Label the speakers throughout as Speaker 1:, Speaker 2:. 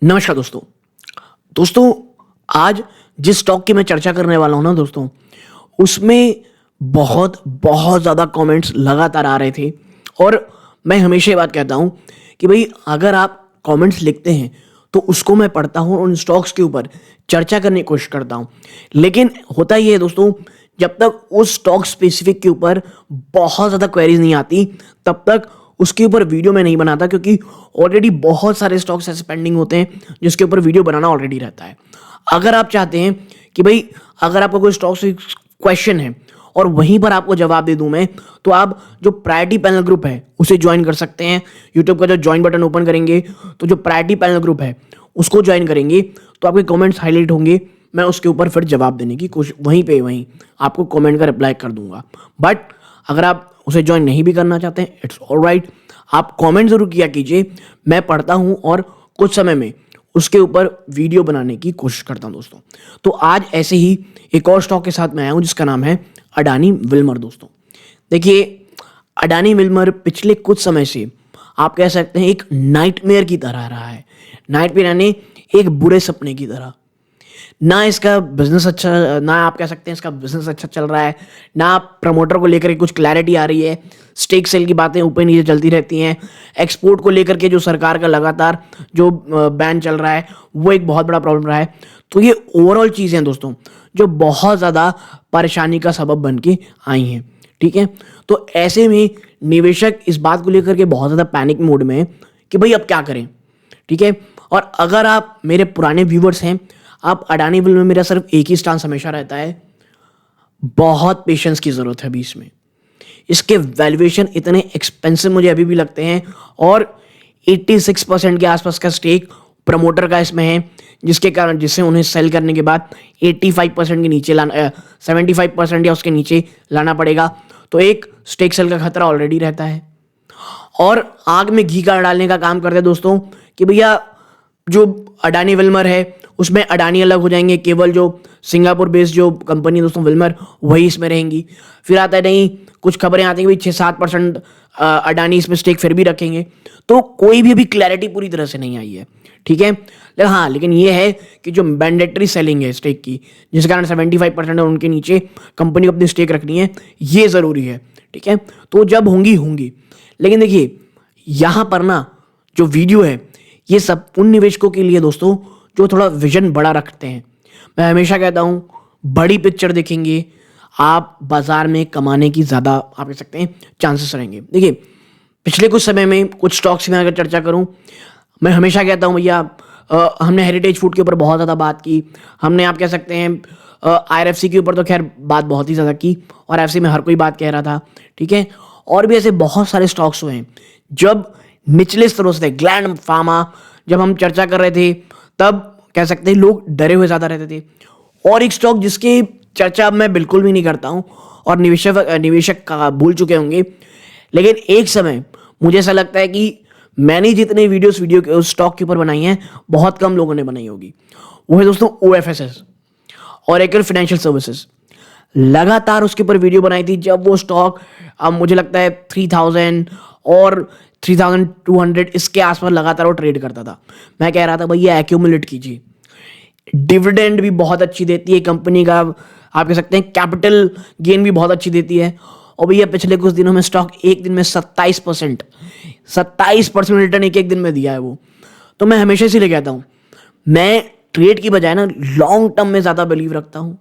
Speaker 1: नमस्कार दोस्तों। दोस्तों, आज जिस स्टॉक की मैं चर्चा करने वाला हूं ना दोस्तों, उसमें बहुत बहुत ज़्यादा कमेंट्स लगातार आ रहे थे। और मैं हमेशा ये बात कहता हूं कि भाई अगर आप कमेंट्स लिखते हैं तो उसको मैं पढ़ता हूं और उन स्टॉक्स के ऊपर चर्चा करने की कोशिश करता हूं। लेकिन होता ये है दोस्तों, जब तक उस स्टॉक स्पेसिफिक के ऊपर बहुत ज़्यादा क्वेरीज नहीं आती तब तक उसके ऊपर वीडियो मैं नहीं बनाता, क्योंकि ऑलरेडी बहुत सारे स्टॉक्स ऐसे पेंडिंग होते हैं जिसके ऊपर वीडियो बनाना ऑलरेडी रहता है। अगर आप चाहते हैं कि भाई अगर आपका कोई स्टॉक से क्वेश्चन है और वहीं पर आपको जवाब दे दूं मैं, तो आप जो प्रायोरिटी पैनल ग्रुप है उसे ज्वाइन कर सकते हैं। यूट्यूब का जो ज्वाइन बटन ओपन करेंगे तो जो प्रायोरिटी पैनल ग्रुप है उसको ज्वाइन करेंगे तो आपके कमेंट्स हाईलाइट होंगे। मैं उसके ऊपर फिर जवाब देने की कोशिश वहीं आपको कमेंट का रिप्लाई कर दूंगा। बट अगर आप उसे ज्वाइन नहीं भी करना चाहते हैं, इट्स ऑलराइट, आप कमेंट जरूर किया कीजिए। मैं पढ़ता हूं और कुछ समय में उसके ऊपर वीडियो बनाने की कोशिश करता हूं दोस्तों। तो आज ऐसे ही एक और स्टॉक के साथ मैं आया हूं जिसका नाम है अडानी विल्मर। दोस्तों देखिए, अडानी विल्मर पिछले कुछ समय से आप कह सकते हैं एक नाइटमेयर की तरह रहा है। नाइटमेयर यानी एक बुरे सपने की तरह। ना इसका बिजनेस अच्छा, ना आप कह सकते हैं इसका बिजनेस अच्छा चल रहा है, ना प्रमोटर को लेकर के कुछ क्लैरिटी आ रही है। स्टेक सेल की बातें ऊपर नीचे चलती रहती हैं। एक्सपोर्ट को लेकर के जो सरकार का लगातार जो बैन चल रहा है वो एक बहुत बड़ा प्रॉब्लम रहा है। तो ये ओवरऑल चीज़ें हैं दोस्तों जो बहुत ज़्यादा परेशानी का सबब बन के आई हैं। ठीक है, तो ऐसे में निवेशक इस बात को लेकर के बहुत ज़्यादा पैनिक मोड में है कि भाई अब क्या करें। ठीक है, और अगर आप मेरे पुराने व्यूवर्स हैं, आप अडानी विल्मर में मेरा सिर्फ एक ही स्टांस हमेशा रहता है, बहुत पेशेंस की ज़रूरत है अभी इसमें। इसके वैल्यूएशन इतने एक्सपेंसिव मुझे अभी भी लगते हैं और 86% के आसपास का स्टेक प्रमोटर का इसमें है, जिससे उन्हें सेल करने के बाद 85% के नीचे लाना, 75% या उसके नीचे लाना पड़ेगा। तो एक स्टेक सेल का खतरा ऑलरेडी रहता है। और आग में घी का डालने का काम करते हैं दोस्तों कि भैया जो अडानी विल्मर है उसमें अडानी अलग हो जाएंगे, केवल जो सिंगापुर बेस्ड जो कंपनी है दोस्तों विल्मर वही इसमें रहेंगी। फिर आता है नहीं, कुछ खबरें आती हैं कि 6-7% अडानी इसमें स्टेक फिर भी रखेंगे। तो कोई भी अभी क्लैरिटी पूरी तरह से नहीं आई है। ठीक है, लेकिन हाँ, लेकिन ये है कि जो मैंडेटरी सेलिंग है स्टेक की, जिस कारण 75% उनके नीचे कंपनी को अपनी स्टेक रखनी है, ये ज़रूरी है। ठीक है, तो जब होंगी। लेकिन देखिए यहाँ पर ना जो वीडियो है ये सब उन निवेशकों के लिए दोस्तों जो थोड़ा विजन बड़ा रखते हैं। मैं हमेशा कहता हूँ बड़ी पिक्चर देखेंगे आप, बाजार में कमाने की ज़्यादा आप कह सकते हैं चांसेस रहेंगे। देखिए पिछले कुछ समय में कुछ स्टॉक्स की मैं अगर चर्चा करूँ, मैं हमेशा कहता हूँ भैया हमने हेरिटेज फूड के ऊपर बहुत ज़्यादा बात की। हमने आप कह सकते हैं IRFC के ऊपर तो खैर बात बहुत ही ज़्यादा की और IRFC में हर कोई बात कह रहा था। ठीक है, और भी ऐसे बहुत सारे स्टॉक्स हुए हैं जब निचले स्तरों से थे। ग्लैंड फार्मा जब हम चर्चा कर रहे थे तब कह सकते हैं लोग डरे हुए ज़्यादा रहते थे। और एक स्टॉक जिसकी चर्चा अब मैं बिल्कुल भी नहीं करता हूँ और निवेशक का भूल चुके होंगे, लेकिन एक समय मुझे ऐसा लगता है कि मैंने जितने वीडियो के उस स्टॉक के ऊपर बनाई हैं बहुत कम लोगों ने बनाई होगी। वो है दोस्तों OFSS, ओरेकल फाइनेंशियल सर्विसेज। लगातार उसके ऊपर वीडियो बनाई थी जब वो स्टॉक अब मुझे लगता है 3000 और 3200 इसके आसपास लगातार वो ट्रेड करता था। मैं कह रहा था भैया एक्यूमुलेट कीजिए, डिविडेंड भी बहुत अच्छी देती है कंपनी का, आप कह सकते हैं कैपिटल गेन भी बहुत अच्छी देती है। और भैया पिछले कुछ दिनों में स्टॉक एक दिन में 27% रिटर्न एक दिन में दिया है वो। तो मैं हमेशा इसीलिए कहता हूँ, मैं ट्रेड की बजाय ना लॉन्ग टर्म में ज़्यादा बिलीव रखता हूँ।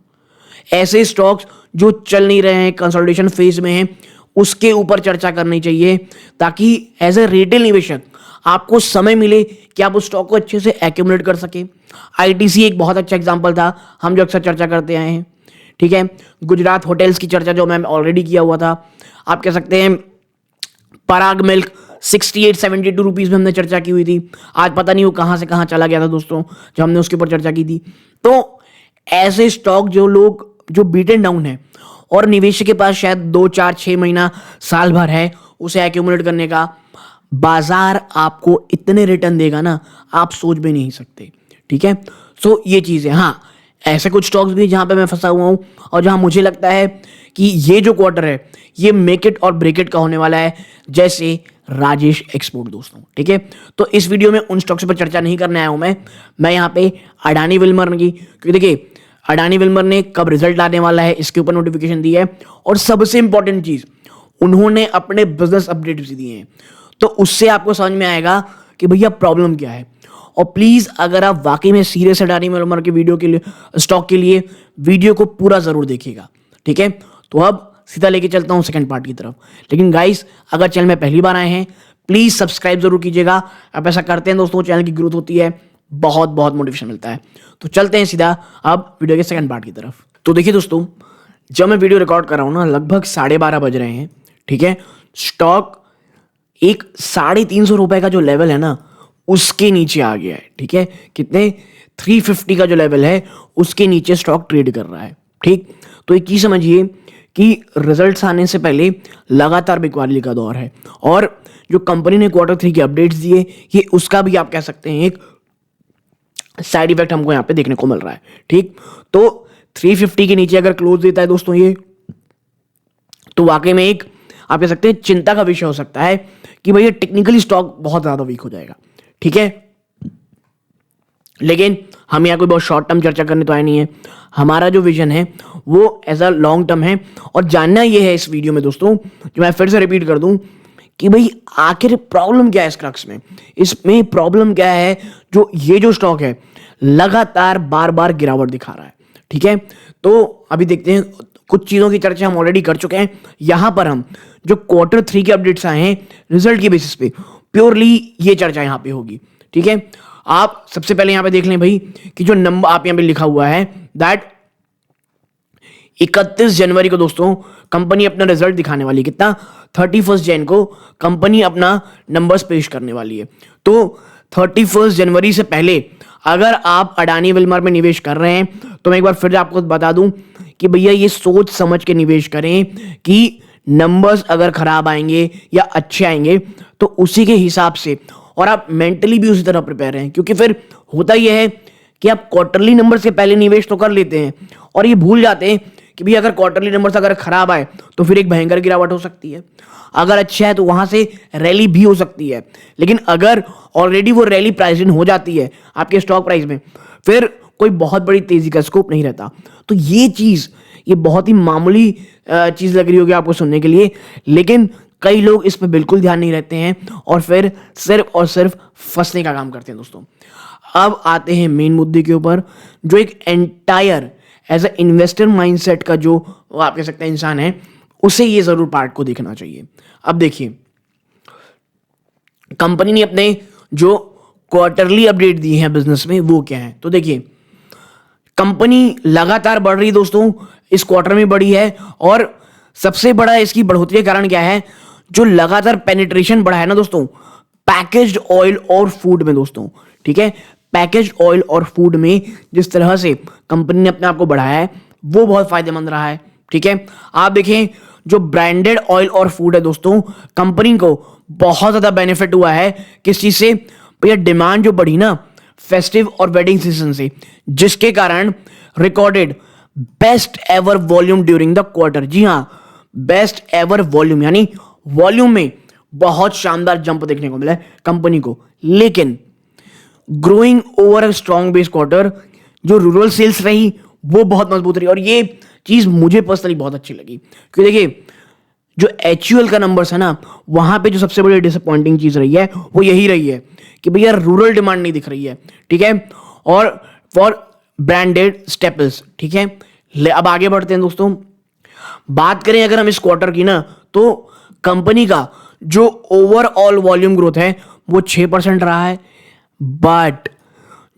Speaker 1: ऐसे स्टॉक्स जो चल नहीं रहे हैं, कंसोलिडेशन फेज में हैं, उसके ऊपर चर्चा करनी चाहिए ताकि एज ए रिटेल निवेशक आपको समय मिले कि आप उस स्टॉक को अच्छे से एक्यूमुलेट कर सके। ITC एक बहुत अच्छा एग्जांपल था, हम जो अक्सर चर्चा करते आए हैं। ठीक है, गुजरात होटल्स की चर्चा जो मैं ऑलरेडी किया हुआ था। आप कह सकते हैं पराग मिल्क 68-72 रुपीज़ में हमने चर्चा की हुई थी। आज पता नहीं वो कहाँ से कहाँ चला गया था दोस्तों जब हमने उसके ऊपर चर्चा की थी। तो ऐसे स्टॉक जो बीटन डाउन है और निवेशक के पास शायद 2-4-6 महीना साल भर है उसे एक्यूमुलेट करने का, बाजार आपको इतने रिटर्न देगा ना आप सोच भी नहीं सकते। ठीक है, सो ये चीज़ है। हाँ, ऐसे कुछ स्टॉक्स भी जहाँ पे मैं फंसा हुआ हूँ और जहाँ मुझे लगता है कि ये जो क्वार्टर है ये मेक इट और ब्रेक इट का होने वाला है, जैसे राजेश एक्सपोर्ट दोस्तों, ठीक है। तो इस वीडियो में उन स्टॉक्स पर चर्चा नहीं करने आया हूं मैं यहाँ पे अडानी विल्मर की, क्योंकि देखिए अडानी विल्मर ने कब रिजल्ट आने वाला है इसके ऊपर नोटिफिकेशन दी है, और सबसे इंपॉर्टेंट चीज उन्होंने अपने बिजनेस अपडेट भी दिए हैं, तो उससे आपको समझ में आएगा कि भैया प्रॉब्लम क्या है। और प्लीज अगर आप वाकई में सीरियस अडानी विल्मर के वीडियो के लिए, स्टॉक के लिए, वीडियो को पूरा जरूर देखिएगा, ठीक है। तो अब सीधा लेके चलता हूं सेकंड पार्ट की तरफ। लेकिन गाइस अगर चैनल में पहली बार आए हैं प्लीज सब्सक्राइब जरूर कीजिएगा। आप ऐसा करते हैं दोस्तों, चैनल की ग्रोथ होती है, बहुत बहुत मोटिवेशन मिलता है। तो चलते हैं सीधा अब वीडियो के सेकंड पार्ट की तरफ। तो देखिए दोस्तों, जब मैं वीडियो रिकॉर्ड कर रहा हूं ना, लगभग 12:30 बज रहे हैं, ठीक है। स्टॉक एक 350 रुपए का जो लेवल है ना, उसके नीचे आ गया है, ठीक है। कितने? 350 का जो लेवल है उसके नीचे स्टॉक ट्रेड कर रहा है, ठीक। तो एक चीज समझिए कि रिजल्ट्स आने से पहले लगातार बिकवाली का दौर है, और जो कंपनी ने Q3 के अपडेट्स दिए, ये उसका भी आप कह सकते हैं एक साइड इफेक्ट हमको यहां पे देखने को मिल रहा है, ठीक। तो 350 के नीचे अगर क्लोज देता है दोस्तों ये, तो वाकई में एक आप कह सकते हैं चिंता का विषय हो सकता है कि भैया टेक्निकली स्टॉक बहुत ज्यादा वीक हो जाएगा, ठीक है। लेकिन हम यहाँ कोई बहुत शॉर्ट टर्म चर्चा करने तो आए नहीं है, हमारा जो विजन है वो एज अ लॉन्ग टर्म है। और जानना ये है इस वीडियो में दोस्तों, जो मैं फिर से रिपीट कर दूं कि भाई आखिर प्रॉब्लम क्या है इस क्रक्स में, इसमें प्रॉब्लम क्या है जो ये जो स्टॉक है लगातार बार बार गिरावट दिखा रहा है, ठीक है। तो अभी देखते हैं, कुछ चीजों की चर्चा हम ऑलरेडी कर चुके हैं। यहां पर हम जो Q3 के अपडेट्स आए हैं रिजल्ट के बेसिस पे, प्योरली ये चर्चा यहां पे होगी, ठीक है। आप सबसे पहले यहां पे देख लें भाई कि जो नंबर आप यहां पे लिखा हुआ है दैट 31 जनवरी को दोस्तों कंपनी अपना रिजल्ट दिखाने वाली है। कितना? 31 जैन को कंपनी अपना नंबर्स पेश करने वाली है। तो 31 जनवरी से पहले अगर आप अडानी विल्मर में निवेश कर रहे हैं तो मैं एक बार फिर आपको बता दूं कि भैया ये सोच समझ के निवेश करें कि नंबर्स अगर खराब आएंगे या अच्छे आएंगे तो उसी के हिसाब से, और आप मेंटली भी उसी तरह प्रिपेयर हैं। क्योंकि फिर होता यह है कि आप क्वार्टरली नंबर से पहले निवेश तो कर लेते हैं और ये भूल जाते हैं कि भी अगर क्वार्टरली नंबर्स अगर खराब आए तो फिर एक भयंकर गिरावट हो सकती है, अगर अच्छा है तो वहां से रैली भी हो सकती है। लेकिन अगर ऑलरेडी वो रैली प्राइस इन हो जाती है आपके स्टॉक प्राइस में, फिर कोई बहुत बड़ी तेजी का स्कोप नहीं रहता। तो ये बहुत ही मामूली चीज लग रही होगी आपको सुनने के लिए, लेकिन कई लोग इस पर बिल्कुल ध्यान नहीं रहते हैं और फिर सिर्फ और सिर्फ फंसने का काम करते हैं दोस्तों। अब आते हैं मेन मुद्दे के ऊपर, जो एक entire as a investor mindset का जो आप कह सकते हैं इंसान है, उसे ये जरूर पार्ट को देखना चाहिए। अब देखिए कंपनी ने अपने जो क्वार्टरली अपडेट दिए हैं बिजनेस में वो क्या है, तो देखिए कंपनी लगातार बढ़ रही दोस्तों, इस क्वार्टर में बढ़ी है। और सबसे बड़ा इसकी बढ़ोतरी का कारण क्या है, जो लगातार पेनिट्रेशन बढ़ा है ना दोस्तों पैकेज्ड ऑयल और फूड में दोस्तों, ठीक है। पैकेज्ड ऑयल और फूड में जिस तरह से कंपनी ने अपने आप को बढ़ाया है वो बहुत फायदेमंद रहा है, ठीक है। आप देखें जो ब्रांडेड ऑयल और फूड है दोस्तों, कंपनी को बहुत ज्यादा बेनिफिट हुआ है किस चीज से, भैया डिमांड जो बढ़ी ना फेस्टिव और वेडिंग सीजन से, जिसके कारण recorded best ever volume during the quarter. जी हां, बेस्ट एवर वॉल्यूम, यानी वॉल्यूम में बहुत शानदार जंप देखने को मिला है कंपनी को। लेकिन growing over a strong base quarter, जो रूरल सेल्स रही वो बहुत मजबूत रही, और ये चीज मुझे पर्सनली बहुत अच्छी लगी। क्योंकि देखिए जो HUL का नंबर्स है ना, वहां पे जो सबसे बड़ी डिसअपॉइंटिंग चीज रही है वो यही रही है कि भैया रूरल डिमांड नहीं दिख रही है, ठीक है। और फॉर ब्रांडेड स्टेपल्स, ठीक है। अब आगे बढ़ते हैं दोस्तों, बात करें अगर हम इस क्वार्टर की ना, तो कंपनी का जो ओवरऑल वॉल्यूम ग्रोथ है वो 6% रहा है, बट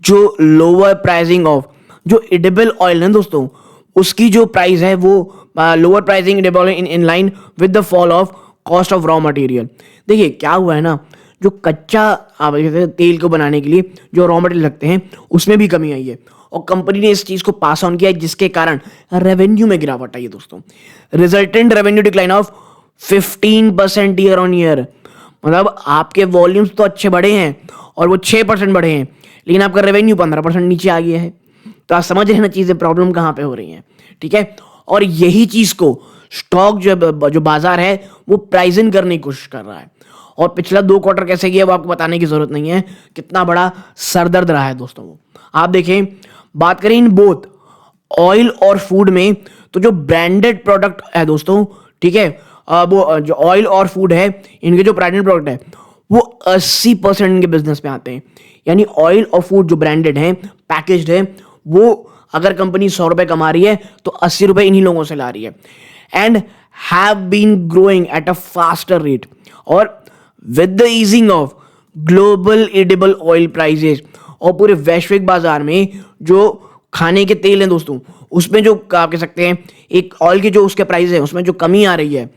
Speaker 1: जो लोअर प्राइसिंग ऑफ जो एडिबल ऑयल है दोस्तों, उसकी जो प्राइस है वो lower pricing edible in line with the fall of cost of raw material. देखिए क्या हुआ है ना, जो कच्चा तेल को बनाने के लिए जो रॉ मटेरियल लगते हैं उसमें भी कमी आई है, और कंपनी ने इस चीज को पास ऑन किया है, जिसके कारण रेवेन्यू में गिरावट आई है दोस्तों। Resultant revenue decline of 15% year on year, मतलब आपके वॉल्यूम्स तो अच्छे बढ़े हैं और वो 6% बढ़े हैं, लेकिन आपका रेवेन्यू 15% नीचे आ गया है। तो आप समझ रहे हैं ना चीजें प्रॉब्लम कहां पे हो रही हैं, ठीक है। और यही चीज को स्टॉक जो बाजार है वो प्राइस इन करने की कोशिश कर रहा है, और पिछला 2 क्वार्टर कैसे गया वो आपको बताने की जरूरत नहीं है, कितना बड़ा सरदर्द रहा है दोस्तों वो। आप देखें, बात करें इन बोथ ऑयल और फूड में, तो जो ब्रांडेड प्रोडक्ट है दोस्तों, ठीक है, वो जो ऑयल और फूड है, इनके जो ब्रांडेड प्रोडक्ट है वो 80% इनके बिजनेस में आते हैं। यानी ऑयल और फूड जो ब्रांडेड है, पैकेज्ड है, वो अगर कंपनी 100 रुपए कमा रही है तो 80 रुपए इन्हीं लोगों से ला रही है, and have been growing at a faster rate. और with the easing of global edible oil prices, और पूरे वैश्विक बाजार में जो खाने के तेल हैं दोस्तों, उसमें जो आप कह सकते हैं एक ऑयल के जो उसके प्राइस है उसमें जो कमी आ रही है,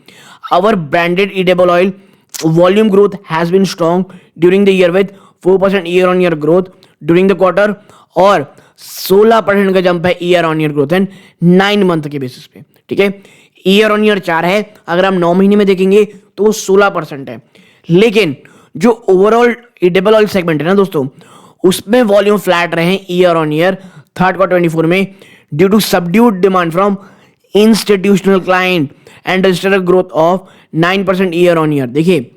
Speaker 1: our branded edible oil volume growth has been strong during the year with 4% year on year growth during the quarter, और 16% का जंप है year on year growth and 9 month के बेसिस पे। ठीक है, ईयर ऑन ईयर 4 है, अगर हम 9 महीने में देखेंगे तो वो 16% है। लेकिन जो ओवरऑल एडिबल ऑयल सेगमेंट है ना दोस्तों, उसमें वॉल्यूम फ्लैट रहे year on year third quarter 24 में, due to subdued demand from institutional client and registered growth of 9% year on year. देखिए,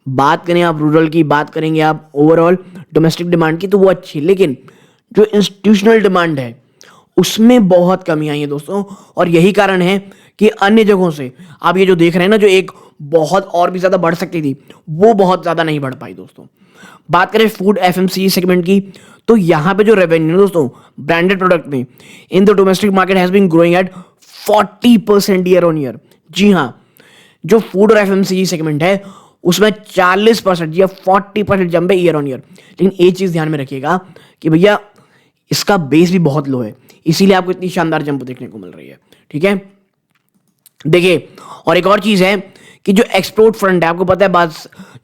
Speaker 1: बात करें आप रूरल की, बात करेंगे आप ओवरऑल डोमेस्टिक डिमांड की, तो वो अच्छी, लेकिन जो इंस्टीट्यूशनल डिमांड है उसमें बहुत कमी आई है दोस्तों। और यही कारण है कि अन्य जगहों से आप ये जो देख रहे हैं ना, जो एक बहुत और भी ज्यादा बढ़ सकती थी, वो बहुत ज्यादा नहीं बढ़ पाई दोस्तों। बात करें फूड एफएमसीजी सेगमेंट की, तो यहां पे जो रेवेन्यू दोस्तों ब्रांडेड प्रोडक्ट में in the domestic market has been growing at 40% year on year. जी हां, जो फूड और एफएमसीजी सेगमेंट है उसमें 40% या 40% जंप है ईयर ऑन ईयर। लेकिन एक चीज ध्यान में रखिएगा कि भैया इसका बेस भी बहुत लो है, इसीलिए आपको इतनी शानदार जंप देखने को मिल रही है। ठीक है, देखिए, और एक और चीज है कि जो एक्सपोर्ट फ्रंट है, आपको पता है बात,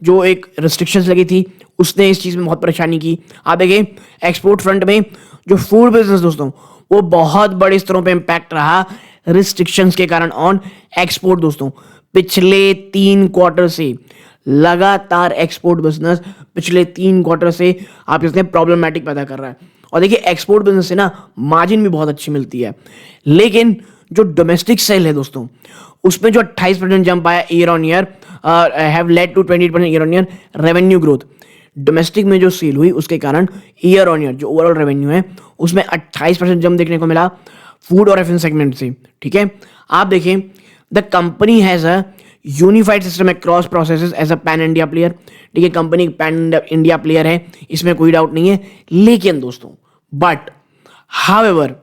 Speaker 1: जो एक रिस्ट्रिक्शंस लगी थी उसने इस चीज में बहुत परेशानी की। आप देखिए, एक्सपोर्ट फ्रंट में जो फूड बिजनेस दोस्तों, वो बहुत बड़े स्तरों पे इंपैक्ट रहा रिस्ट्रिक्शंस के कारण ऑन एक्सपोर्ट दोस्तों। पिछले 3 क्वार्टर से लगातार एक्सपोर्ट बिजनेस पिछले 3 क्वार्टर से आप इसमें प्रॉब्लमैटिक पैदा कर रहा है। और देखिए, एक्सपोर्ट बिजनेस से ना मार्जिन भी बहुत अच्छी मिलती है, लेकिन जो डोमेस्टिक सेल है दोस्तों, उसमें जो 28% जंप आया year on year have led to 28% year on year revenue growth. Domestic में जो सेल हुई उसके कारण ईयर ऑन ईयर जो ओवरऑल रेवेन्यू है उसमें 28% जंप देखने को मिला फूड और एफएम सेगमेंट से। ठीक है, आप देखें, the company has a unified system across processes as a pan India player. ठीक है, कंपनी पैन इंडिया प्लेयर है, इसमें कोई डाउट नहीं है। लेकिन दोस्तों, बट हाउएवर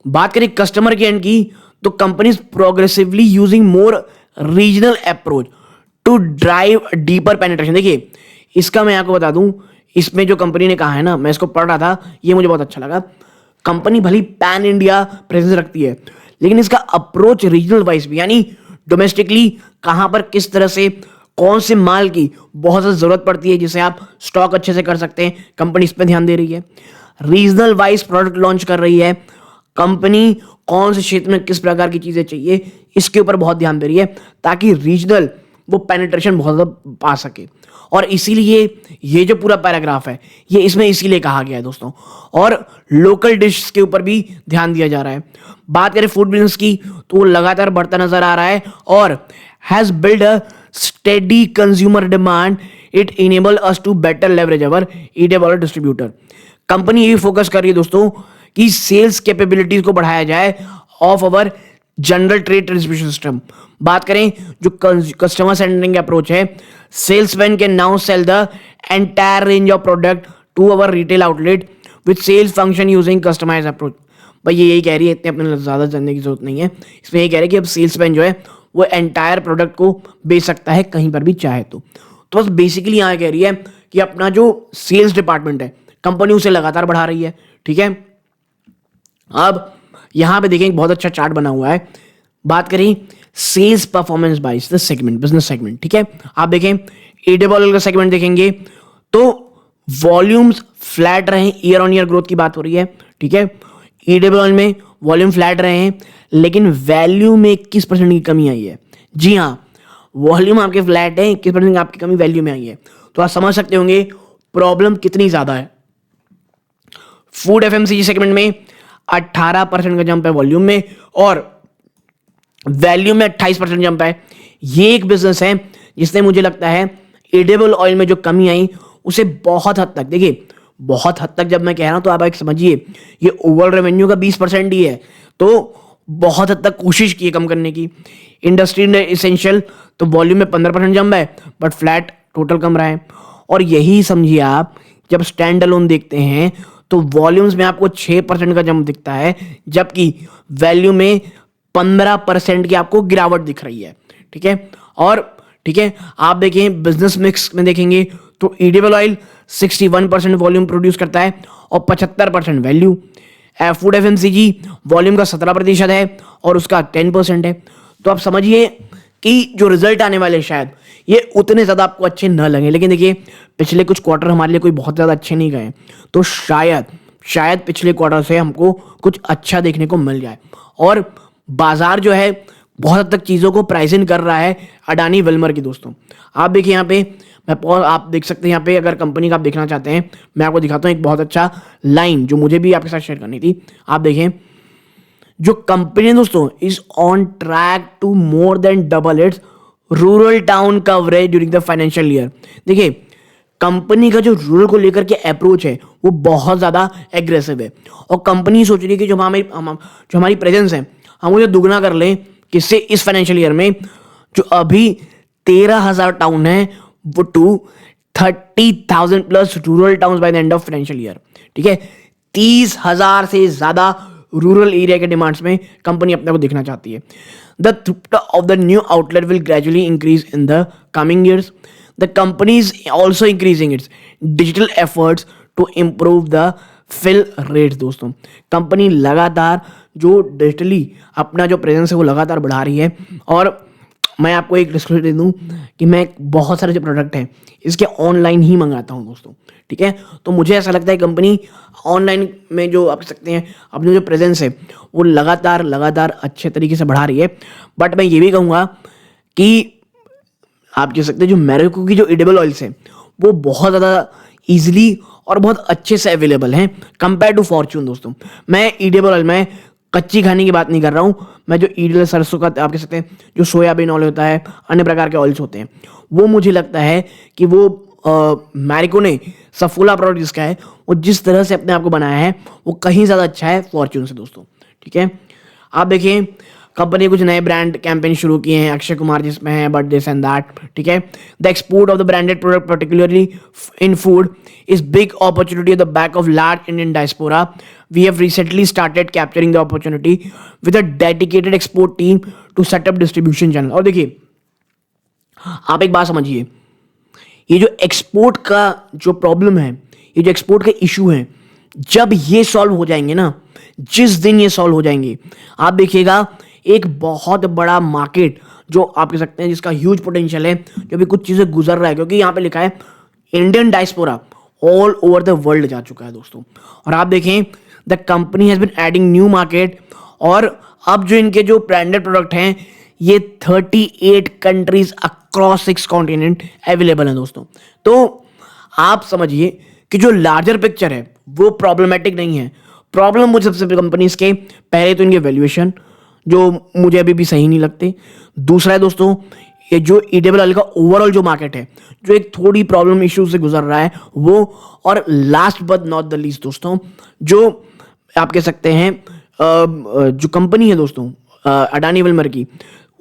Speaker 1: बात करें कस्टमर के एंड की, तो company progressively using more regional approach to drive deeper penetration. देखिए, इसका मैं आपको बता दूं, इसमें जो कंपनी ने कहा है ना, मैं इसको पढ़ रहा था, ये मुझे बहुत अच्छा लगा। कंपनी भली पैन इंडिया प्रेजेंस रखती है, लेकिन इसका अप्रोच रीजनल वाइज भी, यानी डोमेस्टिकली कहां पर किस तरह से कौन से माल की बहुत ज्यादा जरूरत पड़ती है जिसे आप स्टॉक अच्छे से कर सकते हैं, कंपनी इस पर ध्यान दे रही है। रीजनल वाइज प्रोडक्ट लॉन्च कर रही है कंपनी, कौन से क्षेत्र में किस प्रकार की चीजें चाहिए इसके ऊपर बहुत ध्यान दे रही है, ताकि रीजनल वो पेनिट्रेशन बहुत ज्यादा पा सके। और इसीलिए ये जो पूरा पैराग्राफ है ये इसमें इसीलिए कहा गया है दोस्तों। और लोकल डिश के ऊपर भी ध्यान दिया जा रहा है। बात करें फूड बिजनेस की, तो वो लगातार बढ़ता नजर आ रहा है और has build a steady consumer demand. It enable us to better leverage our edible distributor. Company ये फोकस कर रही है दोस्तों कि सेल्स कैपेबिलिटीज को बढ़ाया जाए of our general trade distribution system. बात करें जो कस्टमर सेंटरिंग अप्रोच है, salesman can now sell the entire range of product to our retail outlet with sales function using customise approach. भाई ये यही कह रही है, इतने अपने ज्यादा जानने की जरूरत नहीं है। इसमें यही कह रहे हैं कि अब सेल्समैन जो है वो एंटायर प्रोडक्ट को बेच सकता है कहीं पर भी चाहे तो बस बेसिकली यहाँ कह रही है कि अपना जो सेल्स डिपार्टमेंट है कंपनी उसे लगातार बढ़ा रही है। ठीक है, अब यहां पे देखें बहुत अच्छा चार्ट बना हुआ है। बात करें sales performance by the segment, business segment. ठीक है, आप देखें एडेबल का सेगमेंट देखेंगे तो वॉल्यूम्स फ्लैट रहे, ईयर ऑन ईयर ग्रोथ की बात हो रही है। ठीक है, एडेबल में वॉल्यूम फ्लैट रहे हैं, लेकिन वैल्यू में 21% की कमी आई है। जी हाँ, वॉल्यूम आपके फ्लैट है, 21% आपकी कमी वैल्यू में आई है, तो आप समझ सकते होंगे प्रॉब्लम कितनी ज्यादा है। फूड एफएमसीजी सेगमेंट में 18% का जंप है वॉल्यूम में और वैल्यू में 28% जंप है। ये एक बिजनेस है जिससे मुझे लगता है एडिबल ऑयल में जो कमी आई उसे बहुत हद तक, देखिए बहुत हद तक जब मैं कह रहा हूं तो आप एक समझिए ये ओवरऑल रेवेन्यू का 20% ही है, तो बहुत हद तक कोशिश की है कम करने की। इंडस्ट्री ने इसेंशियल तो वॉल्यूम में 15% जंप है बट फ्लैट टोटल कम रहा है। और यही समझिए आप जब स्टैंड अलोन देखते हैं तो वॉल्यूम्स में आपको 6% का जंप दिखता है, जबकि वैल्यू में 15% की आपको गिरावट दिख रही है। ठीक है, और ठीक है आप देखें बिजनेस मिक्स में देखेंगे तो एडिबल ऑयल 61% वॉल्यूम प्रोड्यूस करता है और 75% वैल्यू। फूड एफएमसीजी वॉल्यूम का 17% है और उसका 10% है। तो आप समझिए कि जो रिजल्ट आने वाले शायद ये उतने ज़्यादा आपको अच्छे न लगे, लेकिन देखिए पिछले कुछ क्वार्टर हमारे लिए कोई बहुत ज़्यादा अच्छे नहीं गए, तो शायद पिछले क्वार्टर से हमको कुछ अच्छा देखने को मिल जाए। और बाजार जो है बहुत हद तक चीज़ों को प्राइस इन कर रहा है अडानी विल्मर की। दोस्तों आप देखिए यहाँ पे आप देख सकते हैं यहाँ पे, अगर कंपनी का आप देखना चाहते हैं मैं आपको दिखाता हूँ एक बहुत अच्छा लाइन जो मुझे भी आपके साथ शेयर करनी थी। आप देखें जो कंपनी दोस्तों is on track to more than double its rural town coverage during the financial year. देखिए कंपनी का जो रूरल को लेकर के अप्रोच है वो बहुत ज़्यादा एग्रेसिव है और कंपनी सोच रही है कि जो हमारी प्रेजेंस है हम उसे दुगना कर लें, किससे, इस फाइनेंशियल ईयर में जो अभी 13,000 टाउन है वो to 30,000 plus rural town by the end of financial year. ठीक है, 30,000 से ज्यादा रूरल एरिया के डिमांड्स में कंपनी अपने को देखना चाहती है। The throughput of the new outlet will gradually increase in the coming years. The company is also increasing its digital efforts to improve the fill rates. दोस्तों कंपनी लगातार जो डिजिटली अपना जो प्रेजेंस है वो लगातार बढ़ा रही है। और मैं आपको एक डिस्क्लोजर दे दूं कि मैं बहुत सारे जो प्रोडक्ट हैं इसके ऑनलाइन ही मंगाता हूं दोस्तों। ठीक है, तो मुझे ऐसा लगता है कंपनी ऑनलाइन में जो आप कह सकते हैं अपनी जो प्रेजेंस है वो लगातार अच्छे तरीके से बढ़ा रही है। बट मैं ये भी कहूँगा कि आप कह सकते हैं जो मैरिको की जो एडिबल ऑयल्स हैं वो बहुत ज़्यादा ईजिली और बहुत अच्छे से अवेलेबल हैं कंपेयर टू फॉर्च्यून। दोस्तों मैं एडिबल ऑयल में कच्ची खाने की बात नहीं कर रहा हूँ, मैं जो एडिबल सरसों का आप कह सकते हैं जो सोयाबीन ऑयल होता है, अन्य प्रकार के ऑयल्स होते हैं, वो मुझे लगता है कि वो मैरिको ने सफोला प्रोडक्ट जिसका है वो जिस तरह से अपने आप को बनाया है वो कहीं ज़्यादा अच्छा है फॉर्च्यून से। दोस्तों ठीक है, आप देखिए कंपनी कुछ नए ब्रांड कैंपेन शुरू किए हैं, अक्षय कुमार जिसमें है, बट दिस एंड दैट। ठीक है, the export of the branded product particularly in food is big opportunity at the back of large Indian diaspora. We have recently started capturing the opportunity with a dedicated export team to set up distribution channel. और देखिए आप एक बात समझिए, ये जो export का जो प्रॉब्लम है, ये जो एक्सपोर्ट के इशू है, जब ये सॉल्व हो जाएंगे ना, जिस दिन ये सॉल्व हो जाएंगे आप देखिएगा एक बहुत बड़ा मार्केट जो आप कह सकते हैं जिसका ह्यूज पोटेंशियल है, जो भी कुछ चीजें गुजर रहा है, क्योंकि यहाँ पे लिखा है Indian diaspora all over the world जा चुका है दोस्तों। और आप देखें the company has been adding new market, और अब जो इनके जो ब्रांडेड प्रोडक्ट हैं ये 38 कंट्रीज अक्रॉस 6 कॉन्टिनेंट अवेलेबल हैं दोस्तों। तो आप समझिए कि जो लार्जर पिक्चर है वो प्रॉब्लमेटिक नहीं है। प्रॉब्लम मुझे सबसे कंपनीज के पहले तो इनके वैल्यूएशन जो मुझे अभी भी सही नहीं लगते, दूसरा है दोस्तों ये जो एडिबल ऑयल का ओवरऑल जो मार्केट है जो एक थोड़ी प्रॉब्लम इश्यू से गुजर रहा है वो, और last but not the least दोस्तों जो आप कह सकते हैं जो कंपनी है दोस्तों अडानी विल्मर की,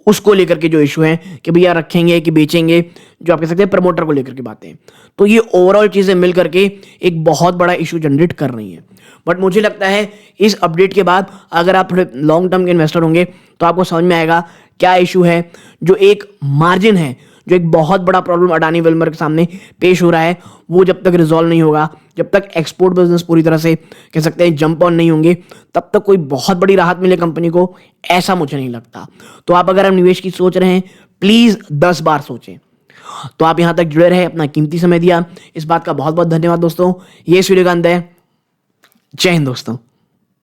Speaker 1: उसको लेकर के जो इशू है कि भैया रखेंगे कि बेचेंगे, जो आप कह सकते हैं प्रमोटर को लेकर के बातें, तो ये ओवरऑल चीजें मिल करके एक बहुत बड़ा इशू जनरेट कर रही हैं। बट मुझे लगता है इस अपडेट के बाद अगर आप थोड़े लॉन्ग टर्म के इन्वेस्टर होंगे तो आपको समझ में आएगा क्या इशू है। जो एक मार्जिन है, जो एक बहुत बड़ा प्रॉब्लम अडानी विल्मर के सामने पेश हो रहा है, वो जब तक रिजॉल्व नहीं होगा, जब तक एक्सपोर्ट बिजनेस पूरी तरह से कह सकते हैं जंप ऑन नहीं होंगे, तब तक कोई बहुत बड़ी राहत मिले कंपनी को, ऐसा मुझे नहीं लगता। तो आप अगर हम निवेश की सोच रहे हैं प्लीज 10 बार सोचें। तो आप यहां तक जुड़े रहे, अपना कीमती समय दिया, इस बात का बहुत बहुत धन्यवाद दोस्तों। ये इस वीडियो का अंत है। जय हिंद दोस्तों।